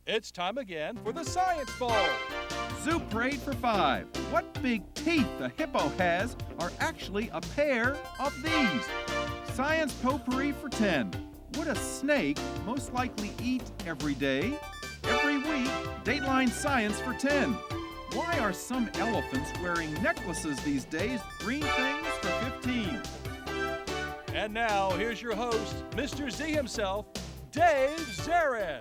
It's time again for the Science Bowl. Zoo Parade for 5. What big teeth the hippo has are actually a pair of these. Science Potpourri for 10. Would a snake most likely eat every day? Every week, Dateline Science for 10. Why are some elephants wearing necklaces these days? Green things for 15. And now, here's your host, Mr. Z himself, Dave Zarin.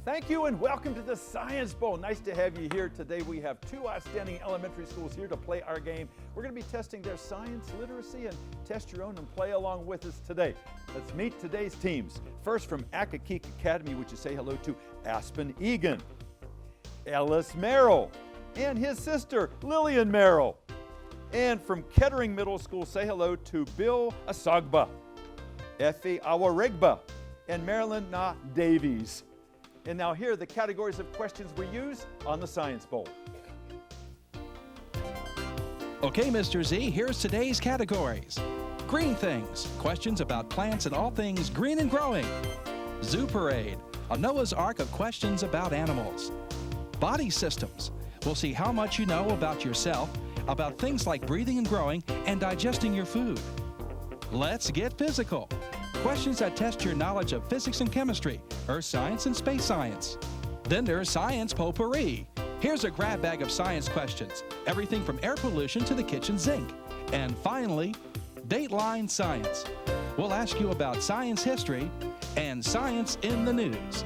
Thank you and welcome to the Science Bowl. Nice to have you here today. We have two outstanding elementary schools here to play our game. We're going to be testing their science literacy and test your own and play along with us today. Let's meet today's teams. First from Accokeek Academy, would you say hello to Aspen Egan, Ellis Merrill, and his sister Lillian Merrill. And from Kettering Middle School, say hello to Bill Asagba, Effie Awaregba, and Marilyn Na Davies. And now here are the categories of questions we use on the Science Bowl. Okay, Mr. Z, here's today's categories. Green things, questions about plants and all things green and growing. Zoo Parade, a Noah's Ark of questions about animals. Body systems, we'll see how much you know about yourself, about things like breathing and growing and digesting your food. Let's get physical. Questions that test your knowledge of physics and chemistry, earth science and space science. Then there's Science Potpourri. Here's a grab bag of science questions, everything from air pollution to the kitchen sink. And finally, Dateline Science. We'll ask you about science history and science in the news.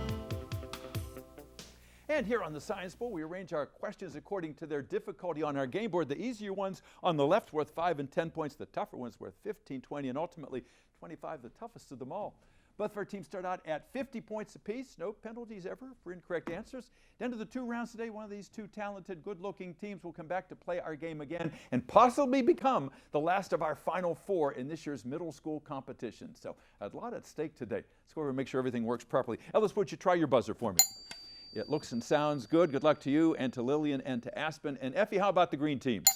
And here on the Science Bowl, we arrange our questions according to their difficulty on our game board. The easier ones on the left worth 5 and 10 points. The tougher ones worth 15, 20, and ultimately 25, the toughest of them all. Both of our teams start out at 50 points apiece. No penalties ever for incorrect answers. At the end of the 2 rounds today, one of these 2 talented, good-looking teams will come back to play our game again and possibly become the last of our final 4 in this year's middle school competition. So a lot at stake today. Let's go over and make sure everything works properly. Ellis, would you try your buzzer for me? It looks and sounds good. Good luck to you and to Lillian and to Aspen. And Effie, how about the green teams?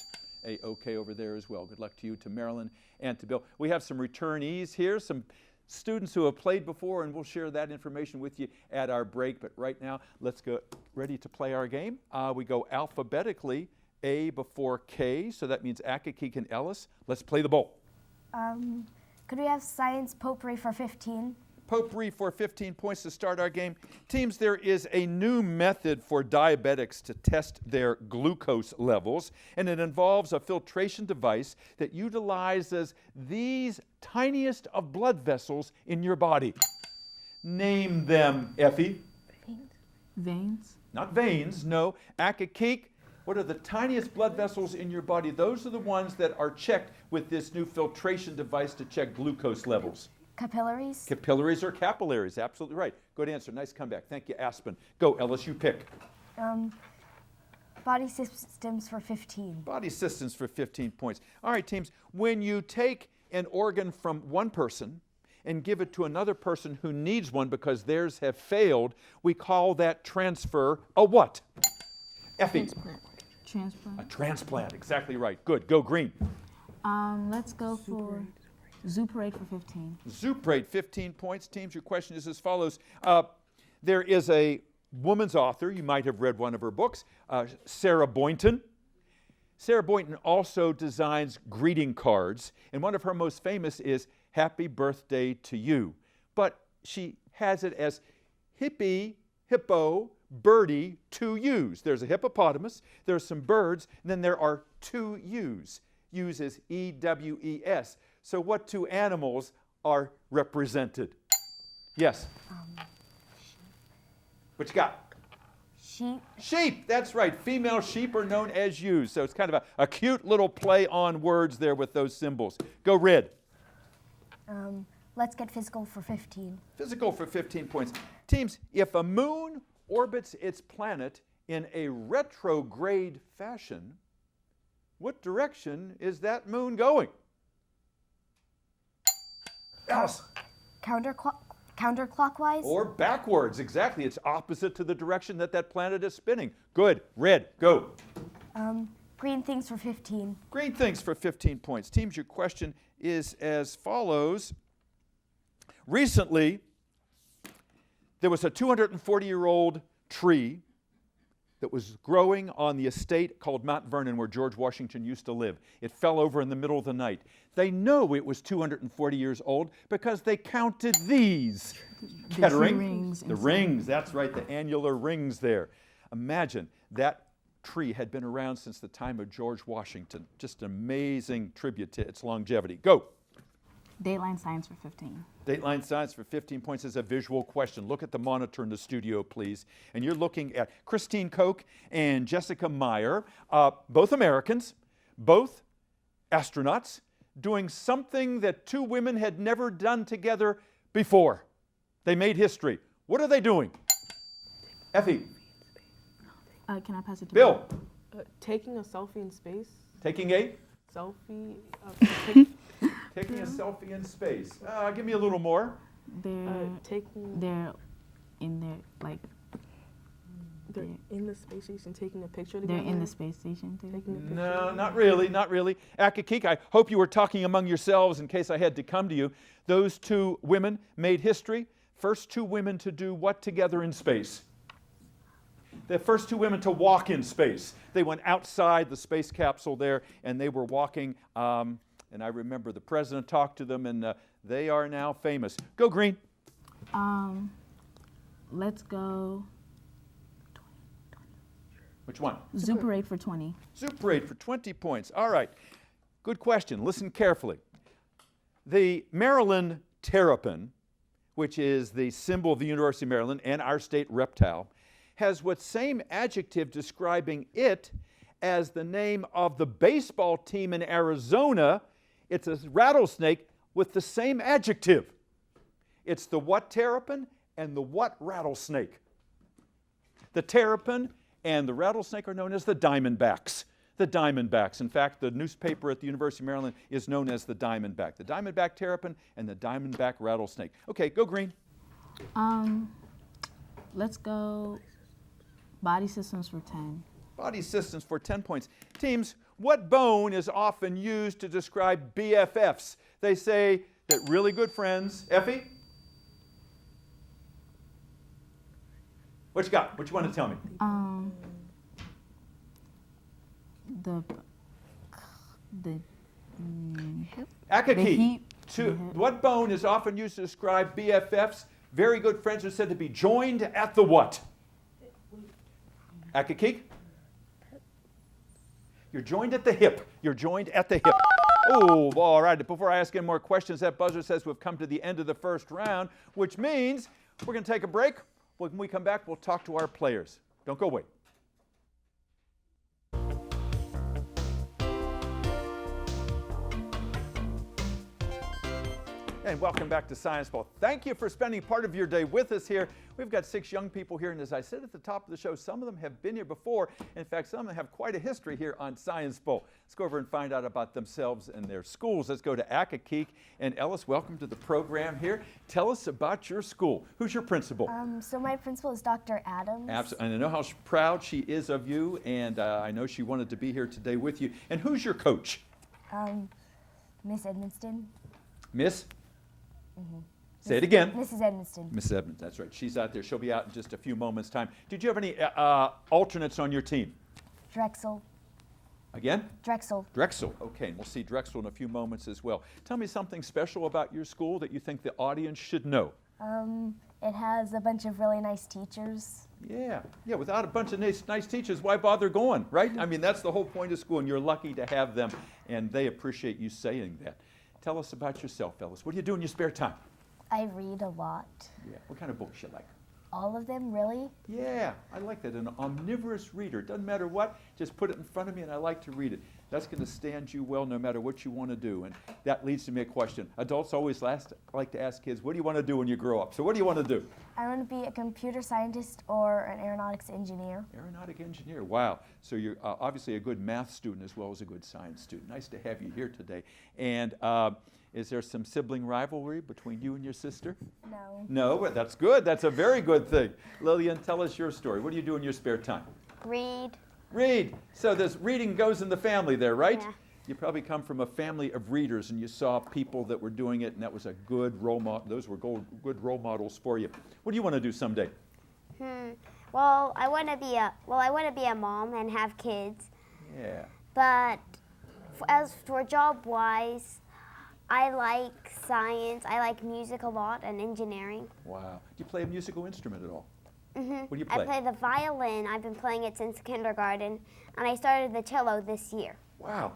A-OK over there as well. Good luck to you, to Marilyn, and to Bill. We have some returnees here, some students who have played before, and we'll share that information with you at our break. But right now, let's go ready to play our game. We go alphabetically, A before K, so that means Accokeek and Ellis. Let's play the bowl. Could we have Science Potpourri for 15? Potpourri for 15 points to start our game. Teams, there is a new method for diabetics to test their glucose levels, and it involves a filtration device that utilizes these tiniest of blood vessels in your body. Name them, Effie. Veins? Not veins, no. Accokeek, what are the tiniest blood vessels in your body? Those are the ones that are checked with this new filtration device to check glucose levels. Capillaries? Capillaries or capillaries, absolutely right. Good answer, nice comeback. Thank you, Aspen. Go, Ellis, you pick. Body systems for 15. Body systems for 15 points. All right, teams, when you take an organ from one person and give it to another person who needs one because theirs have failed, we call that transfer a what? Effie. Transplant. A transplant, exactly right. Good, go green. Let's go for Zoo Parade for 15. Zoo Parade, 15 points. Teams, your question is as follows. There is a woman's author, you might have read one of her books, Sarah Boynton. Sarah Boynton also designs greeting cards, and one of her most famous is Happy Birthday to You. But she has it as hippie, hippo, birdie, 2 U's. There's a hippopotamus, there's some birds, and then there are 2 U's. U's is E-W-E-S. So what 2 animals are represented? Yes? What you got? Sheep. Sheep, that's right. Female sheep are known as ewes. So it's kind of a cute little play on words there with those symbols. Go red. Let's get physical for 15. Physical for 15 points. Teams, if a moon orbits its planet in a retrograde fashion, what direction is that moon going? Alice. Counterclockwise? Or backwards, exactly. It's opposite to the direction that planet is spinning. Good. Red, go. Green things for 15. Green things for 15 points. Teams, your question is as follows. Recently, There was a 240-year-old tree that was growing on the estate called Mount Vernon where George Washington used to live. It fell over in the middle of the night. They know it was 240 years old because they counted these. Kettering. Rings. The rings, that's right, the annular rings there. Imagine that tree had been around since the time of George Washington. Just an amazing tribute to its longevity. Go. Dateline science for 15. Dateline science for 15 points is a visual question. Look at the monitor in the studio, please. And you're looking at Christine Koch and Jessica Meyer, both Americans, both astronauts, doing something that two women had never done together before. They made history. What are they doing? Effie. Can I pass it to Bill. Taking a selfie in space. Taking a? Selfie. Taking a selfie in space. Give me a little more. They're in their like. They're in the space station taking a picture They're together. in the space station too. Taking a picture. No, not really, not really. Accokeek, I hope you were talking among yourselves in case I had to come to you. Those two women made history. First two women to do what together in space? The first two women to walk in space. They went outside the space capsule there and they were walking. And I remember the president talked to them and they are now famous. Go green. Let's go. Which one? Zoo Parade for 20. Zoo Parade for 20 points. All right. Good question. Listen carefully. The Maryland terrapin, which is the symbol of the University of Maryland and our state reptile, has what same adjective describing it as the name of the baseball team in Arizona. It's a rattlesnake with the same adjective. It's the what terrapin and the what rattlesnake. The terrapin and the rattlesnake are known as the Diamondbacks. The Diamondbacks. In fact, the newspaper at the University of Maryland is known as the Diamondback. The Diamondback terrapin and the Diamondback rattlesnake. Okay, go green. Let's go body systems for 10. Body systems for 10 points. Teams, what bone is often used to describe BFFs? They say that really good friends. Effie? What you got? What you want to tell me? Accokeek. What bone is often used to describe BFFs? Very good friends are said to be joined at the what? Accokeek? You're joined at the hip. You're joined at the hip. Oh, all right. Before I ask any more questions, that buzzer says we've come to the end of the first round, which means we're going to take a break. When we come back, we'll talk to our players. Don't go away. And welcome back to Science Ball. Thank you for spending part of your day with us here. We've got 6 young people here, and as I said at the top of the show, some of them have been here before. In fact, some of them have quite a history here on Science Bowl. Let's go over and find out about themselves and their schools. Let's go to Accokeek. And Ellis, welcome to the program here. Tell us about your school. Who's your principal? So my principal is Dr. Adams. Absolutely. And I know how proud she is of you, and I know she wanted to be here today with you. And who's your coach? Miss Edmonston. Miss? Say it again. Mrs. Edmonston. Mrs. Edmonds, that's right. She's out there. She'll be out in just a few moments' time. Did you have any alternates on your team? Drexel. Again? Drexel. Drexel. Okay, and we'll see Drexel in a few moments as well. Tell me something special about your school that you think the audience should know. It has a bunch of really nice teachers. Yeah, without a bunch of nice teachers, why bother going, right? I mean, that's the whole point of school, and you're lucky to have them, and they appreciate you saying that. Tell us about yourself, Ellis. What do you do in your spare time? I read a lot. Yeah, what kind of books you like? All of them, really? Yeah, I like that. An omnivorous reader. Doesn't matter what, just put it in front of me and I like to read it. That's going to stand you well no matter what you want to do. And that leads to me a question. Adults always like to ask kids, what do you want to do when you grow up? So what do you want to do? I want to be a computer scientist or an aeronautics engineer. Aeronautic engineer. Wow. So you're obviously a good math student as well as a good science student. Nice to have you here today. And is there some sibling rivalry between you and your sister? No. No, but that's good. That's a very good thing. Lillian, tell us your story. What do you do in your spare time? Read. Read. So this reading goes in the family there, right? Yeah. You probably come from a family of readers and you saw people that were doing it, and that was a good role model. Those were good role models for you. What do you want to do someday? Well, I want to be a mom and have kids. Yeah. But as for job-wise, I like science. I like music a lot and engineering. Wow. Do you play a musical instrument at all? What do you play? I play the violin. I've been playing it since kindergarten, and I started the cello this year. Wow.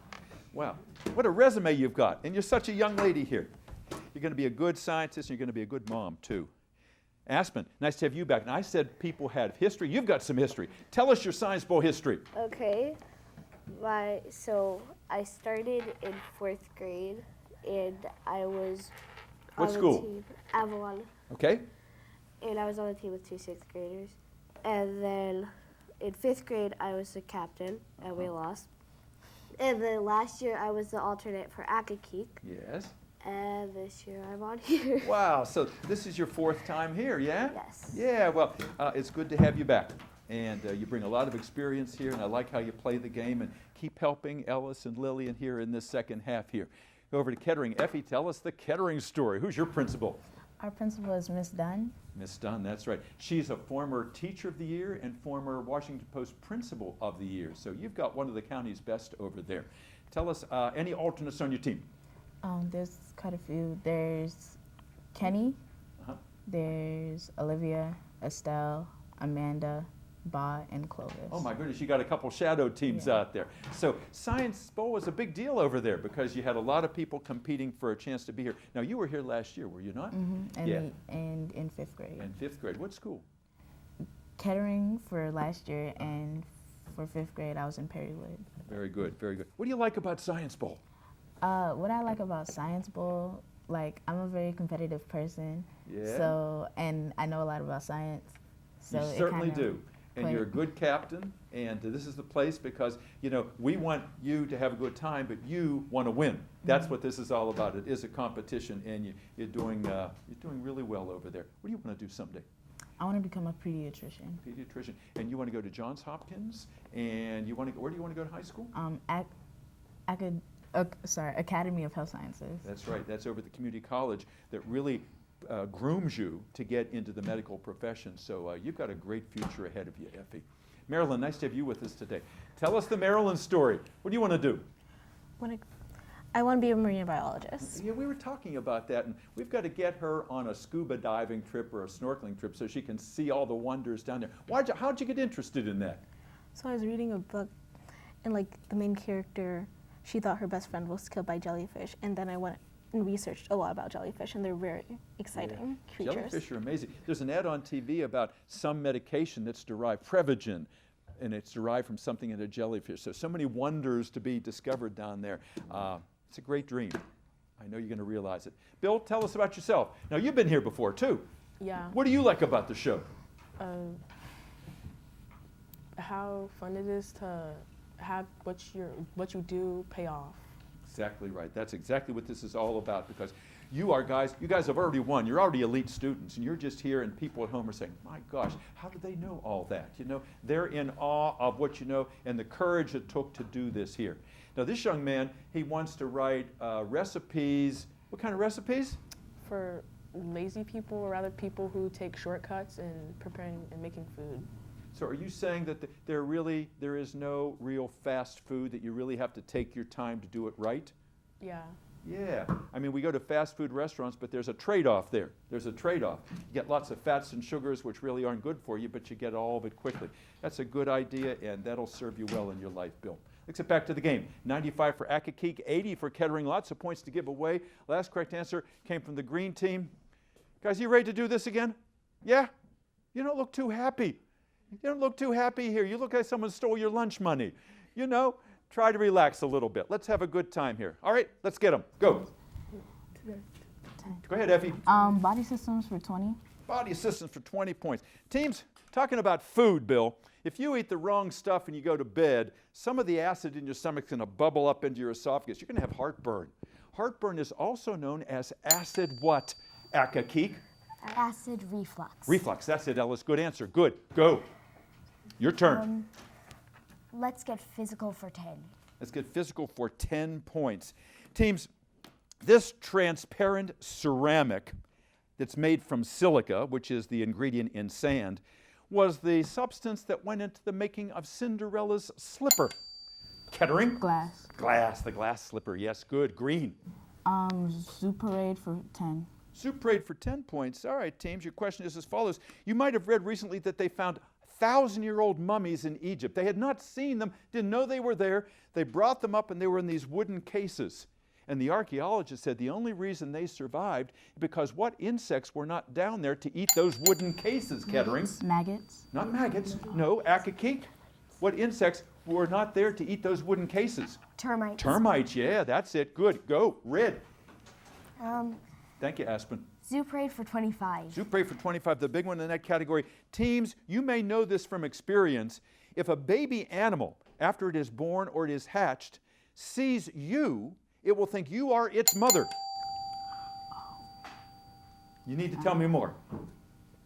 Wow. What a resume you've got. And you're such a young lady here. You're going to be a good scientist, and you're going to be a good mom, too. Aspen, nice to have you back. Now, I said people had history. You've got some history. Tell us your Science Bowl history. Okay. So I started in 4th grade, and I was What on school? the team, Avalon, Okay? and I was on a team with 2 6th graders. And then in 5th grade, I was the captain, and we lost. And then last year, I was the alternate for Accokeek, Yes. and this year I'm on here. Wow. So this is your 4th time here, yeah? Yes. Yeah. Well, it's good to have you back. And you bring a lot of experience here, and I like how you play the game. And keep helping Ellis and Lillian here in this second half here. Go over to Kettering. Effie, tell us the Kettering story. Who's your principal? Our principal is Miss Dunn. Miss Dunn, that's right. She's a former Teacher of the Year and former Washington Post Principal of the Year. So you've got one of the county's best over there. Tell us any alternates on your team. There's quite a few. There's Kenny. There's Olivia, Estelle, Amanda, Ba, and Clovis. Oh my goodness, you got a couple shadow teams out there. So Science Bowl was a big deal over there because you had a lot of people competing for a chance to be here. Now you were here last year, were you not? And in 5th grade. In 5th grade. What school? Kettering for last year, and for 5th grade, I was in Perrywood. Very good, very good. What do you like about Science Bowl? What I like about Science Bowl, like, I'm a very competitive person. Yeah. So, and I know a lot about science. So You it certainly kinda do. And you're a good captain, and this is the place because, you know, we want you to have a good time, but you want to win. That's what this is all about. It is a competition, and you're doing really well over there. What do you want to do someday? I want to become a pediatrician. Pediatrician. And you want to go to Johns Hopkins, and you want to go, where do you want to go to high school? Academy of Health Sciences. That's right. That's over at the community college that really grooms you to get into the medical profession. So you've got a great future ahead of you, Effie. Marilyn, nice to have you with us today. Tell us the Marilyn story. What do you want to do? I want to be a marine biologist. Yeah, we were talking about that, and we've got to get her on a scuba diving trip or a snorkeling trip so she can see all the wonders down there. How'd you get interested in that? So I was reading a book, and like the main character, she thought her best friend was killed by jellyfish, and then I went and researched a lot about jellyfish, and they're very exciting creatures. Jellyfish are amazing. There's an ad on TV about some medication that's derived, Prevagen, and it's derived from something in a jellyfish. So many wonders to be discovered down there. It's a great dream. I know you're going to realize it. Bill, tell us about yourself. Now, you've been here before, too. Yeah. What do you like about the show? How fun it is to have what you do pay off. Exactly right. That's exactly what this is all about, because you guys have already won. You're already elite students, and you're just here, and people at home are saying, my gosh, how did they know all that? You know, they're in awe of what you know and the courage it took to do this here. Now, this young man, he wants to write recipes. What kind of recipes? For lazy people, or rather people who take shortcuts in preparing and making food. So are you saying that there is no real fast food, that you really have to take your time to do it right? Yeah. Yeah. I mean, we go to fast food restaurants, but there's a trade-off there. There's a trade-off. You get lots of fats and sugars, which really aren't good for you, but you get all of it quickly. That's a good idea, and that'll serve you well in your life, Bill. Let's get back to the game. 95 for Accokeek, 80 for Kettering. Lots of points to give away. Last correct answer came from the green team. Guys, you ready to do this again? Yeah? You don't look too happy. You don't look too happy here. You look like someone stole your lunch money. You know, try to relax a little bit. Let's have a good time here. All right, let's get them. Go. Go ahead, Effie. Body systems for 20. Body systems for 20 points. Teams, talking about food, Bill, if you eat the wrong stuff and you go to bed, some of the acid in your stomach's going to bubble up into your esophagus. You're going to have heartburn. Heartburn is also known as acid what, Accokeek? Acid reflux. Reflux, that's it, Ellis. Good answer. Good. Go. Your turn. Let's get physical for 10. Let's get physical for 10 points. Teams, this transparent ceramic that's made from silica, which is the ingredient in sand, was the substance that went into the making of Cinderella's slipper. Kettering? Glass. Glass, the glass slipper. Yes, good. Green. Zoo parade for 10. Zoo parade for 10 points. All right, teams, your question is as follows. You might have read recently that they found 1,000-year-old mummies in Egypt. They had not seen them, didn't know they were there. They brought them up and they were in these wooden cases. And the archaeologists said the only reason they survived is because what insects were not down there to eat those wooden cases, Kettering? Maggots. Not maggots. No, Accokeek. What insects were not there to eat those wooden cases? Termites. Termites, yeah, that's it. Good. Go. Red. Thank you, Aspen. Zoo parade for 25. Zoo parade for 25, the big one in that category. Teams, you may know this from experience. If a baby animal, after it is born or it is hatched, sees you, it will think you are its mother. You need to tell me more.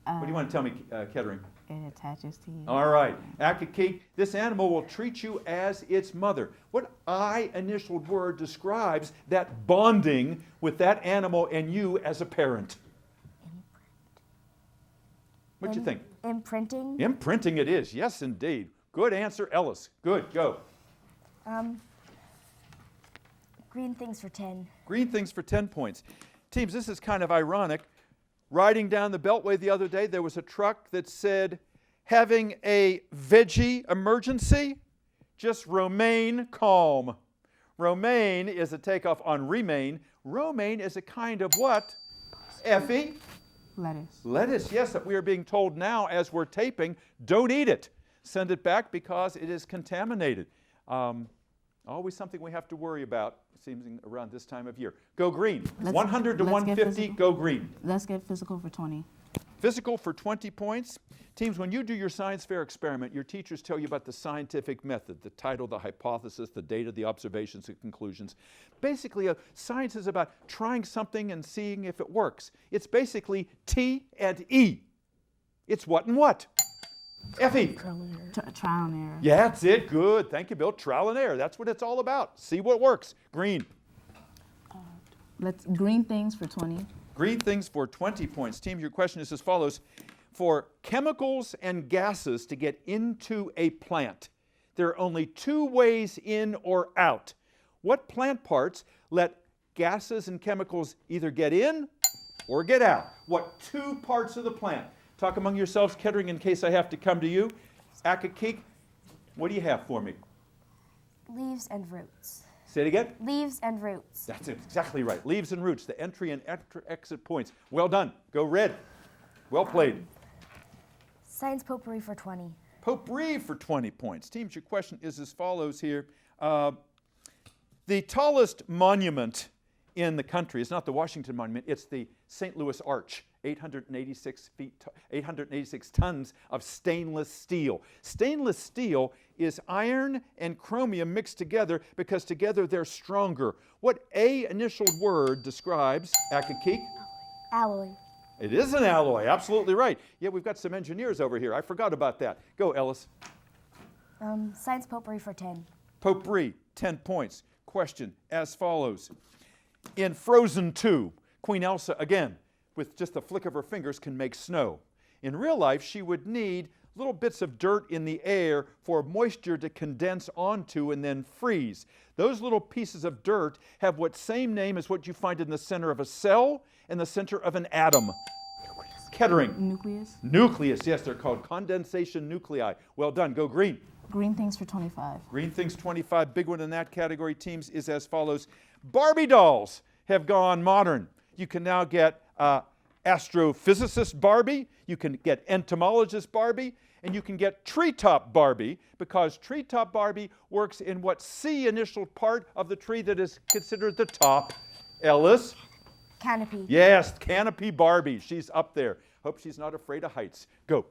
What do you want to tell me, Kettering? It attaches to you. All right. Accokeek, this animal will treat you as its mother. What I-initialed word describes that bonding with that animal and you as a parent? What do you think? Imprinting. Imprinting it is. Yes, indeed. Good answer, Ellis. Good. Go. Green things for 10. Green things for 10 points. Teams, this is kind of ironic. Riding down the Beltway the other day, there was a truck that said, having a veggie emergency, just remain calm. Romaine is a takeoff on remain. Romaine is a kind of what? Effie? Lettuce. Lettuce, yes, that we are being told now as we're taping, don't eat it. Send it back because it is contaminated. Always something we have to worry about, seems around this time of year. Go green. 100 to 150, go green. Let's get physical for 20. Physical for 20 points. Teams, when you do your science fair experiment, your teachers tell you about the scientific method, the title, the hypothesis, the data, the observations, the conclusions. Basically, science is about trying something and seeing if it works. It's basically T and E. It's what and what. Effie. Trial and error. Yeah, that's it. Good. Thank you, Bill. Trial and error. That's what it's all about. See what works. Green. Let's green things for 20. Green things for 20 points. Team, your question is as follows. For chemicals and gases to get into a plant, there are only two ways in or out. What plant parts let gases and chemicals either get in or get out? What two parts of the plant? Talk among yourselves, Kettering, in case I have to come to you. Accokeek, what do you have for me? Leaves and roots. Say it again. Leaves and roots. That's exactly right. Leaves and roots, the entry and exit points. Well done. Go red. Well played. Science potpourri for 20. Potpourri for 20 points. Teams, your question is as follows here. The tallest monument in the country is not the Washington Monument, it's the St. Louis Arch. 886 tons of stainless steel. Stainless steel is iron and chromium mixed together because together they're stronger. What A-initialed word describes, Accokeek? Alloy. It is an alloy, absolutely right. Yeah, we've got some engineers over here. I forgot about that. Go, Ellis. Science potpourri for 10. Potpourri, 10 points. Question as follows. In Frozen 2, Queen Elsa, again, with just the flick of her fingers, can make snow. In real life, she would need little bits of dirt in the air for moisture to condense onto and then freeze. Those little pieces of dirt have what same name as what you find in the center of a cell and the center of an atom. Nucleus. Kettering. Nucleus. Nucleus, yes, they're called condensation nuclei. Well done, go green. Green things for 25. Green things 25, big one in that category, teams, is as follows. Barbie dolls have gone modern. You can now get astrophysicist Barbie, you can get entomologist Barbie, and you can get treetop Barbie, because treetop Barbie works in what C-initial part of the tree that is considered the top. Ellis? Canopy. Yes, canopy Barbie. She's up there. Hope she's not afraid of heights. Go.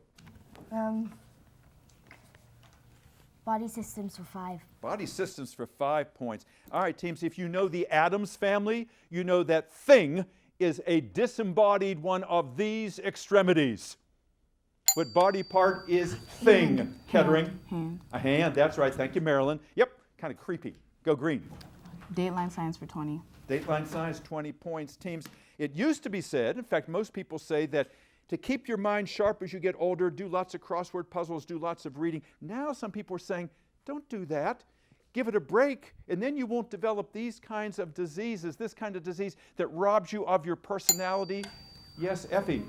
Body systems for 5. Body systems for 5 points. All right, teams, if you know the Addams family, you know that thing is a disembodied one of these extremities. What body part is thing, Kettering? Hand. A hand, that's right. Thank you, Marilyn. Yep, kind of creepy. Go green. Dateline science for 20. Dateline science, 20 points. Teams, it used to be said, in fact, most people say that to keep your mind sharp as you get older, do lots of crossword puzzles, do lots of reading. Now some people are saying, don't do that. Give it a break, and then you won't develop these kinds of diseases, this kind of disease that robs you of your personality. Yes, Effie?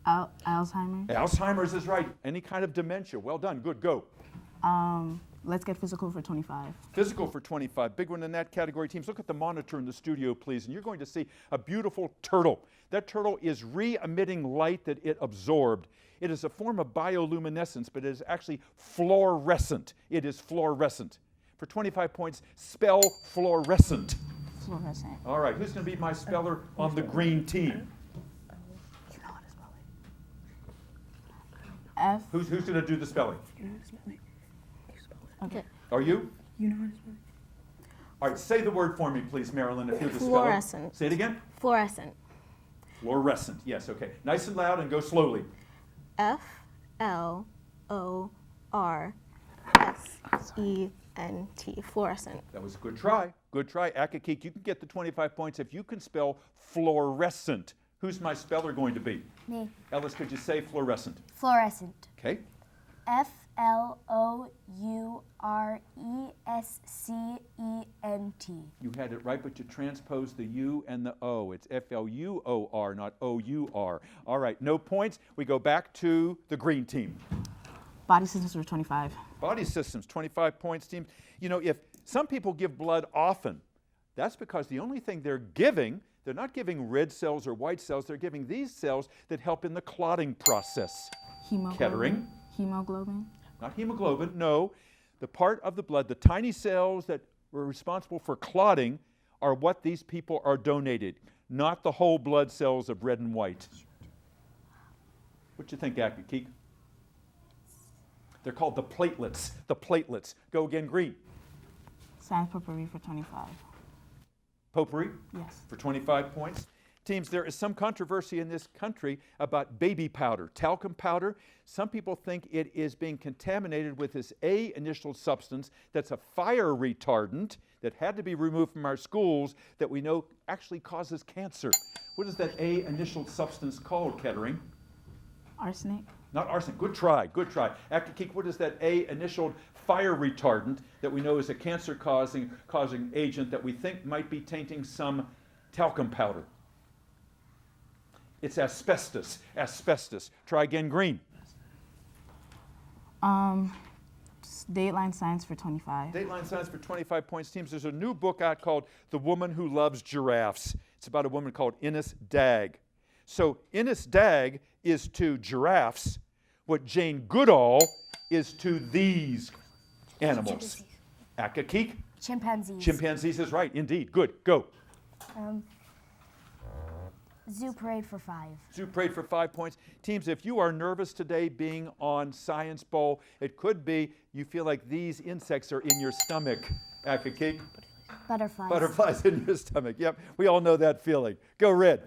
Alzheimer's. Alzheimer's is right. Any kind of dementia. Well done. Good. Go. Let's get physical for 25. Physical for 25. Big one in that category. Teams, look at the monitor in the studio, please, and you're going to see a beautiful turtle. That turtle is re-emitting light that it absorbed. It is a form of bioluminescence, but it is actually fluorescent. It is fluorescent. For 25 points, spell fluorescent. Fluorescent. All right, who's going to be my speller on the green team? You know how to spell it. F. Who's going to do the spelling? You know how to spell it. Okay. Are you? You know how to spell it. All right, say the word for me, please, Marilyn, if you're the speller. Fluorescent. Say it again. Fluorescent. Fluorescent, yes, okay. Nice and loud and go slowly. F-L-O-R-S-E-N-T. Fluorescent. That was a good try. Good try. Accokeek, you can get the 25 points if you can spell fluorescent. Who's my speller going to be? Me. Ellis, could you say fluorescent? Fluorescent. Okay. Fluorescent. You had it right, but you transposed the U and the O. It's F-L-U-O-R, not O-U-R. All right, no points. We go back to the green team. Body systems for 25. Body systems, 25 points, team. You know, if some people give blood often, that's because the only thing they're not giving red cells or white cells, they're giving these cells that help in the clotting process. Hemoglobin. Kettering. Hemoglobin. Not hemoglobin, no. The part of the blood, the tiny cells that were responsible for clotting are what these people are donated, not the whole blood cells of red and white. What do you think, Accokeek? They're called the platelets. The platelets. Go again, green. Science potpourri for 25. Potpourri? Yes. For 25 points. Teams, there is some controversy in this country about baby powder, talcum powder. Some people think it is being contaminated with this A initial substance that's a fire retardant that had to be removed from our schools that we know actually causes cancer. What is that A initial substance called, Kettering? Arsenic. Not arsenic. Good try. Good try. Accokeek, what is that A initial fire retardant that we know is a cancer-causing agent that we think might be tainting some talcum powder? It's asbestos. Asbestos. Try again, green. Dateline science for 25. Dateline science for 25 points. Teams, there's a new book out called The Woman Who Loves Giraffes. It's about a woman called Ines Dagg. So Ines Dagg is to giraffes what Jane Goodall is to these animals. Accokeek? Chimpanzees. Chimpanzees is right, indeed. Good. Go. Zoo parade for 5. Zoo parade for 5 points. Teams, if you are nervous today being on Science Bowl, it could be you feel like these insects are in your stomach. Accokeek? Butterflies. Butterflies in your stomach. Yep, we all know that feeling. Go red.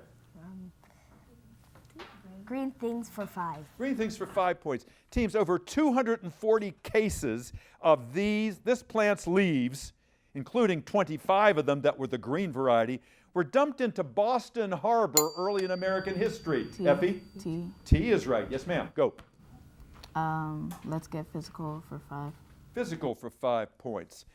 Green things for 5. Green things for 5 points. Teams, over 240 cases of this plant's leaves, including 25 of them that were the green variety, were dumped into Boston Harbor early in American history. Effie? T. T is right. Yes, ma'am. Go. Let's get physical for 5. Physical for 5 points.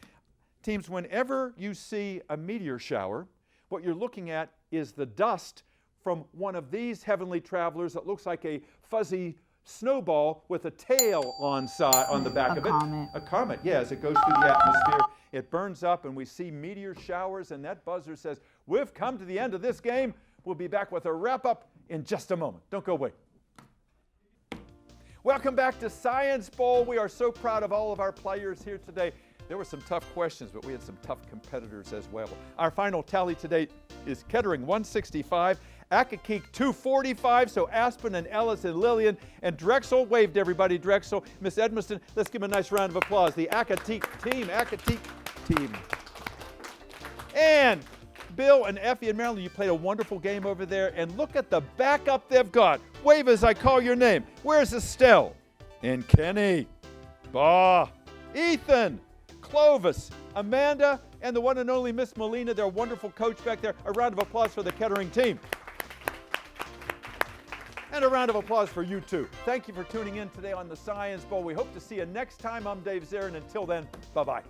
Teams, whenever you see a meteor shower, what you're looking at is the dust from one of these heavenly travelers that looks like a fuzzy snowball with a tail on the back of it. Comet. A comet, yeah, as it goes through the atmosphere. It burns up and we see meteor showers, and that buzzer says, we've come to the end of this game. We'll be back with a wrap-up in just a moment. Don't go away. Welcome back to Science Bowl. We are so proud of all of our players here today. There were some tough questions, but we had some tough competitors as well. Our final tally today is Kettering 165, Accokeek 245, so Aspen and Ellis and Lillian and Drexel. Waved everybody, Drexel. Miss Edmiston, let's give them a nice round of applause. The Accokeek team. And Bill and Effie and Marilyn, you played a wonderful game over there, and look at the backup they've got. Wave as I call your name. Where's Estelle? And Kenny? Bah. Ethan? Clovis, Amanda, and the one and only Miss Molina, their wonderful coach back there. A round of applause for the Kettering team. And a round of applause for you too. Thank you for tuning in today on the Science Bowl. We hope to see you next time. I'm Dave Zarin. Until then, bye-bye.